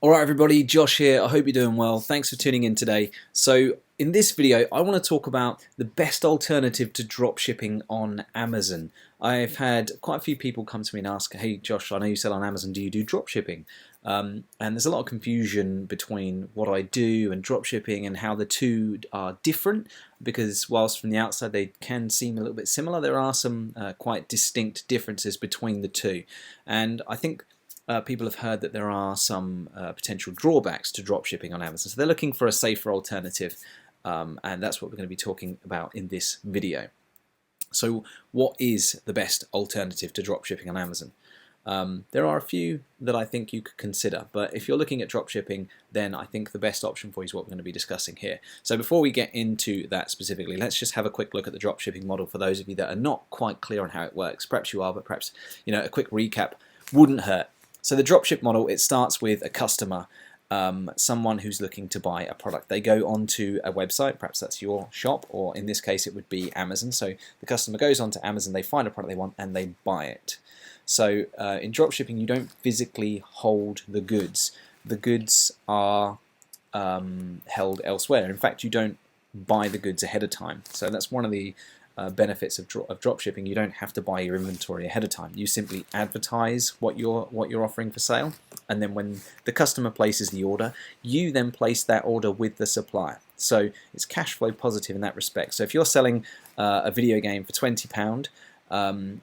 Alright everybody, Josh here. I hope you're doing well. Thanks for tuning in today. So in this video I want to talk about the best alternative to dropshipping on Amazon. I've had quite a few people come to me and ask, hey Josh, I know you sell on Amazon, do you do dropshipping? And there's a lot of confusion between what I do and dropshipping and how the two are different, because whilst from the outside they can seem a little bit similar, there are some quite distinct differences between the two. And I think people have heard that there are some potential drawbacks to dropshipping on Amazon. So they're looking for a safer alternative, and that's what we're going to be talking about in this video. So what is the best alternative to dropshipping on Amazon? There are a few that I think you could consider, but if you're looking at dropshipping, then I think the best option for you is what we're going to be discussing here. So before we get into that specifically, let's just have a quick look at the dropshipping model for those of you that are not quite clear on how it works. Perhaps you are, but perhaps a quick recap wouldn't hurt. So the dropship model, it starts with a customer, someone who's looking to buy a product. They go onto a website, perhaps that's your shop, or in this case it would be Amazon. So the customer goes onto Amazon, they find a product they want, and they buy it. So in dropshipping, you don't physically hold the goods. The goods are held elsewhere. In fact, you don't buy the goods ahead of time. So that's one of the benefits of dropshipping. You don't have to buy your inventory ahead of time. You simply advertise what you're offering for sale, and then when the customer places the order, you then place that order with the supplier. So it's cash flow positive in that respect. So if you're selling a video game for £20 on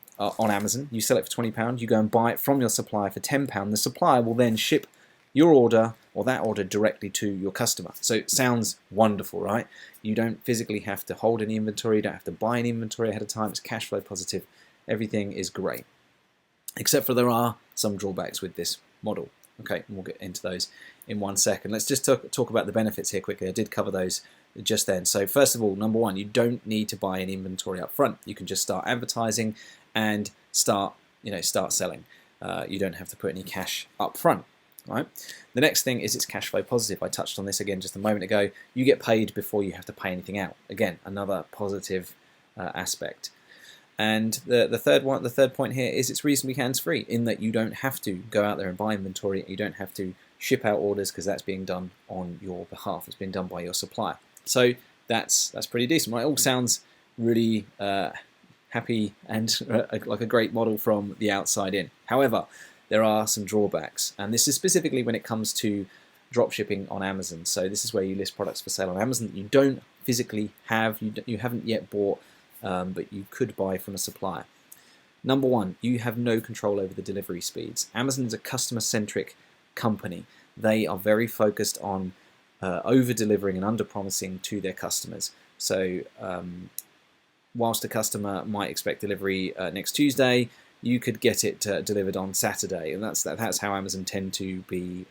Amazon, you sell it for £20, you go and buy it from your supplier for £10, the supplier will then ship your order or that order directly to your customer. So it sounds wonderful, right? You don't physically have to hold any inventory, you don't have to buy any inventory ahead of time, it's cash flow positive, everything is great. Except for there are some drawbacks with this model. Okay, and we'll get into those in 1 second. Let's just talk about the benefits here quickly. I did cover those just then. So first of all, number one, you don't need to buy any inventory up front. You can just start advertising and start selling. You don't have to put any cash up front. Right. The next thing is it's cash flow positive. I touched on this again just a moment ago. You get paid before you have to pay anything out. Again, another positive aspect. And the third point here is it's reasonably hands-free in that you don't have to go out there and buy inventory. You don't have to ship out orders because that's being done on your behalf. It's being done by your supplier. So that's pretty decent, right? It all sounds really happy and like a great model from the outside in. However, there are some drawbacks, and this is specifically when it comes to dropshipping on Amazon. So this is where you list products for sale on Amazon that you don't physically have, you haven't yet bought, but you could buy from a supplier. Number one, you have no control over the delivery speeds. Amazon is a customer-centric company. They are very focused on over-delivering and under-promising to their customers. So whilst a customer might expect delivery next Tuesday, you could get it delivered on Saturday, and that's how Amazon tend to be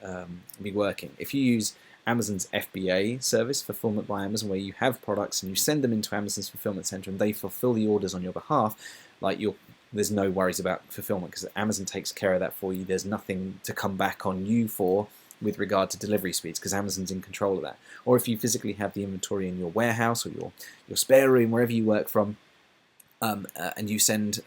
working. If you use Amazon's FBA service, Fulfillment by Amazon, where you have products and you send them into Amazon's fulfillment center and they fulfill the orders on your behalf, there's no worries about fulfillment because Amazon takes care of that for you. There's nothing to come back on you for with regard to delivery speeds because Amazon's in control of that. Or if you physically have the inventory in your warehouse or your spare room, wherever you work from, and you send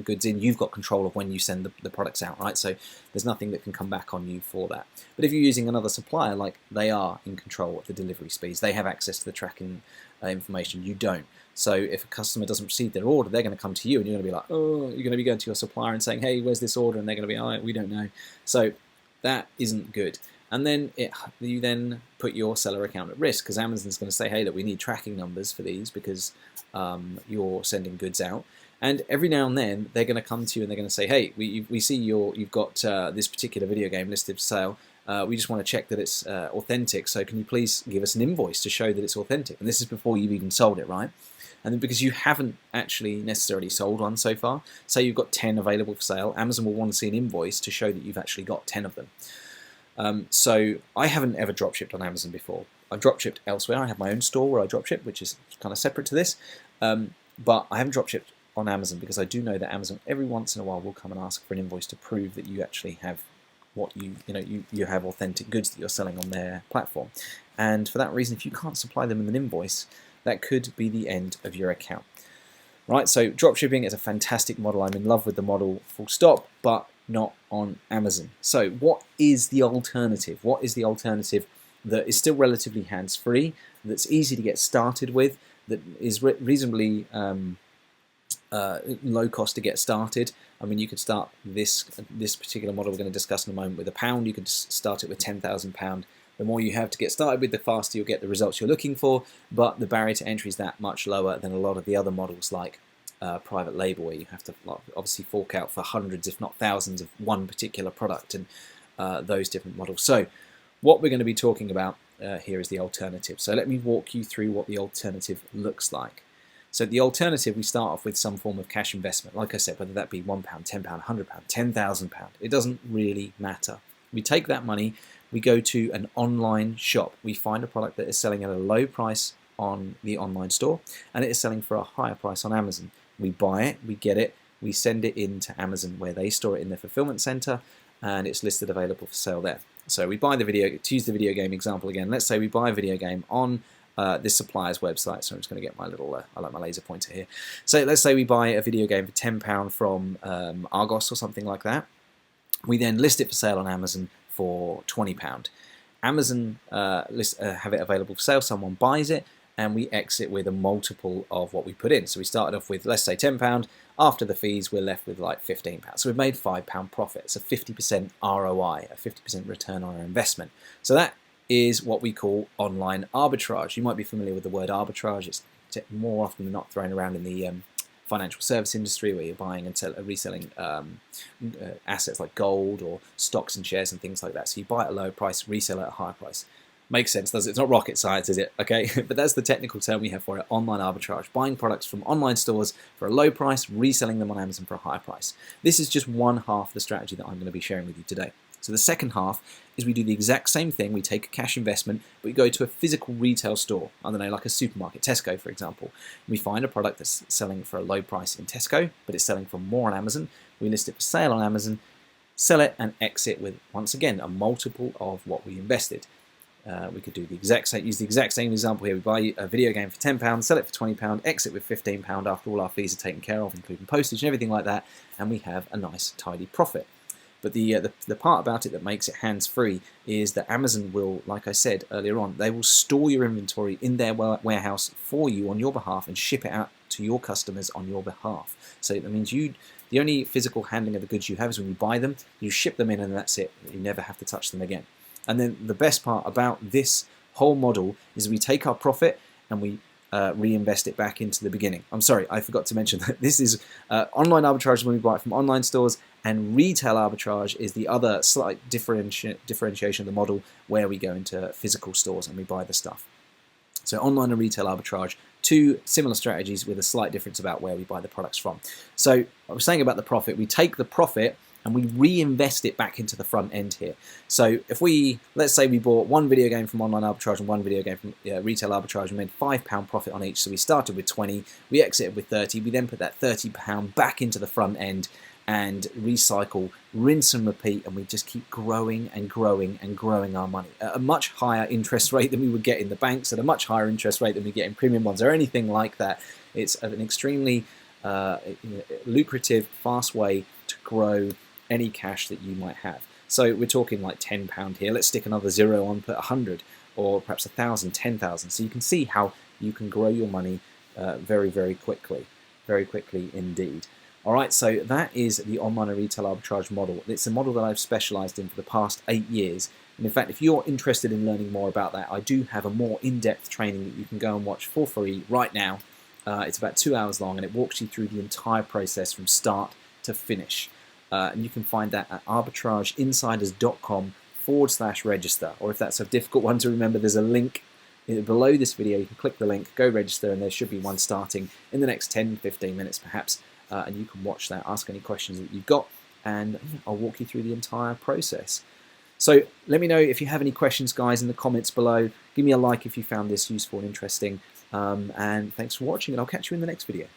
goods in, you've got control of when you send the products out, right? So there's nothing that can come back on you for that. But if you're using another supplier, they are in control of the delivery speeds. They have access to the tracking information. You don't. So if a customer doesn't receive their order, they're going to come to you, and you're going to be like, oh, you're going to be going to your supplier and saying, hey, where's this order? And they're going to be, oh, we don't know. So that isn't good. And then you then put your seller account at risk because Amazon's going to say, hey, look, we need tracking numbers for these because you're sending goods out. And every now and then they're going to come to you and they're going to say, hey, we see you've got this particular video game listed for sale. We just want to check that it's authentic. So can you please give us an invoice to show that it's authentic? And this is before you've even sold it, right? And then because you haven't actually necessarily sold one so far, say you've got 10 available for sale, Amazon will want to see an invoice to show that you've actually got 10 of them. So I haven't ever dropshipped on Amazon before. I've dropshipped elsewhere. I have my own store where I dropship, which is kind of separate to this. But I haven't dropshipped on Amazon because I do know that Amazon every once in a while will come and ask for an invoice to prove that you actually have what you have authentic goods that you're selling on their platform. And for that reason, if you can't supply them with an invoice, that could be the end of your account. Right, so dropshipping is a fantastic model. I'm in love with the model, full stop, but not on Amazon. So what is the alternative? What is the alternative that is still relatively hands-free, that's easy to get started with, that is reasonably low cost to get started? I mean, you could start this particular model we're going to discuss in a moment with £1. You could start it with £10,000. The more you have to get started with, the faster you'll get the results you're looking for, but the barrier to entry is that much lower than a lot of the other models like private label, where you have to obviously fork out for hundreds if not thousands of one particular product, and those different models. So what we're going to be talking about here is the alternative. So let me walk you through what the alternative looks like. So the alternative, we start off with some form of cash investment. Like I said, whether that be £1, £10, £100, £10,000, it doesn't really matter. We take that money, we go to an online shop, we find a product that is selling at a low price on the online store, and it is selling for a higher price on Amazon. We buy it, we get it, we send it into Amazon, where they store it in their fulfillment center, and it's listed available for sale there. So we buy the video, to use the video game example again, let's say we buy a video game on this supplier's website. So I'm just going to get my little, I like my laser pointer here. So let's say we buy a video game for £10 from Argos or something like that. We then list it for sale on Amazon for £20. Amazon have it available for sale, someone buys it, and we exit with a multiple of what we put in. So we started off with, let's say, £10. After the fees, we're left with like £15. So we've made £5 profit. It's a 50% ROI, a 50% return on our investment. So that is what we call online arbitrage. You might be familiar with the word arbitrage. It's more often than not thrown around in the financial service industry, where you're buying and reselling assets like gold or stocks and shares and things like that. So you buy at a low price, resell at a higher price. Makes sense, does it? It's not rocket science, is it? Okay, but that's the technical term we have for it: online arbitrage. Buying products from online stores for a low price, reselling them on Amazon for a higher price. This is just one half of the strategy that I'm going to be sharing with you today. So the second half is we do the exact same thing. We take a cash investment, but we go to a physical retail store, I don't know, like a supermarket, Tesco for example. We find a product that's selling for a low price in Tesco, but it's selling for more on Amazon. We list it for sale on Amazon, sell it, and exit with, once again, a multiple of what we invested. We could do the exact same, use the exact same example here. We buy a video game for £10, sell it for £20, exit with £15 after all our fees are taken care of, including postage and everything like that, and we have a nice tidy profit. But the part about it that makes it hands-free is that Amazon will, like I said earlier on, they will store your inventory in their warehouse for you on your behalf and ship it out to your customers on your behalf. So that means the only physical handling of the goods you have is when you buy them, you ship them in, and that's it. You never have to touch them again. And then the best part about this whole model is we take our profit and we reinvest it back into the beginning. I'm sorry, I forgot to mention that this is online arbitrage when we buy it from online stores, and retail arbitrage is the other slight differentiation of the model, where we go into physical stores and we buy the stuff. So online and retail arbitrage, two similar strategies with a slight difference about where we buy the products from. So I was saying about the profit, we take the profit and we reinvest it back into the front end here. So if let's say we bought one video game from online arbitrage and one video game from retail arbitrage, we made £5 profit on each. So we started with 20, we exited with 30, we then put that £30 back into the front end and recycle, rinse and repeat, and we just keep growing and growing and growing our money at a much higher interest rate than we would get in the banks, at a much higher interest rate than we get in premium bonds or anything like that. It's an extremely lucrative, fast way to grow any cash that you might have. So we're talking like £10 here. Let's stick another zero on, put 100, or perhaps 1,000, 10,000. So you can see how you can grow your money very, very quickly indeed. All right, so that is the online and retail arbitrage model. It's a model that I've specialized in for the past 8 years. And in fact, if you're interested in learning more about that, I do have a more in-depth training that you can go and watch for free right now. It's about 2 hours long, and it walks you through the entire process from start to finish. And you can find that at arbitrageinsiders.com/register. Or if that's a difficult one to remember, there's a link below this video. You can click the link, go register, and there should be one starting in the next 10-15 minutes perhaps. And you can watch that, ask any questions that you've got, and I'll walk you through the entire process. So let me know if you have any questions, guys, in the comments below. Give me a like if you found this useful and interesting. And thanks for watching, and I'll catch you in the next video.